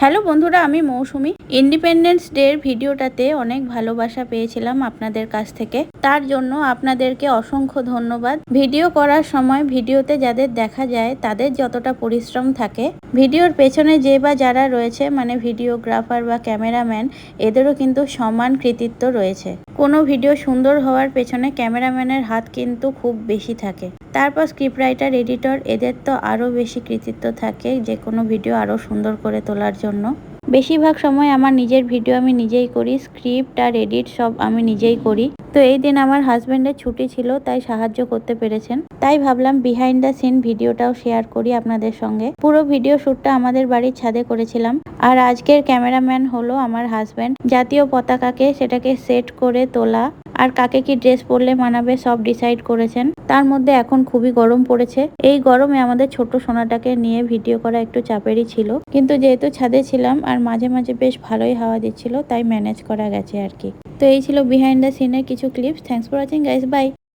Hello বন্ধুরা, আমি মৌসুমি। Independence ডের ভিডিওটাতে অনেক ভালোবাসা পেয়েছিলাম আপনাদের কাছ থেকে, তার জন্য আপনাদেরকে অসংখ্য ধন্যবাদ। ভিডিও করার সময় ভিডিওতে যাদের দেখা যায় তাদের যতটা পরিশ্রম থাকে, ভিডিওর পেছনে যে বা যারা রয়েছে মানে ভিডিওগ্রাফার বা ক্যামেরাম্যান, এদেরও কিন্তু সমান কৃতিত্ব রয়েছে। কোনো ভিডিও সুন্দর হওয়ার পেছনে ক্যামেরাম্যানের হাত কিন্তু খুব বেশি থাকে। তারপর স্ক্রিপ্ট রাইটার, এডিটর, এদের তো আরও বেশি কৃতিত্ব থাকে যে কোনো ভিডিও আরও সুন্দর করে তোলার জন্য। বেশিরভাগ সময় আমার নিজের ভিডিও আমি নিজেই করি, স্ক্রিপ্ট আর এডিট সব আমি নিজেই করি। তো এই দিন আমার হাজব্যান্ডের ছুটি ছিল, তাই সাহায্য করতে পেরেছেন। তাই ভাবলাম বিহাইন্ড দ্য সিন ভিডিওটাও শেয়ার করি আপনাদের সঙ্গে। পুরো ভিডিও শ্যুটটা আমাদের বাড়ির ছাদে করেছিলাম। আর আজকের ক্যামেরাম্যান হলো আমার হাজব্যান্ড। জাতীয় পতাকাকে সেটাকে সেট করে তোলা আর কাকে কি ড্রেস পরলে মানাবে সব ডিসাইড করেছেন। তার মধ্যে এখন খুবই গরম পড়েছে। এই গরমে আমাদের ছোট সোনাটাকে নিয়ে ভিডিও করা একটু চাপেরই ছিল, কিন্তু যেহেতু ছাদে ছিলাম আর মাঝে মাঝে বেশ ভালোই হাওয়া দিচ্ছিল, তাই ম্যানেজ করা গেছে আর কি। তো এই ছিল বিহাইন্ড দ্য সিনের কিছু clips. Thanks for watching guys, by.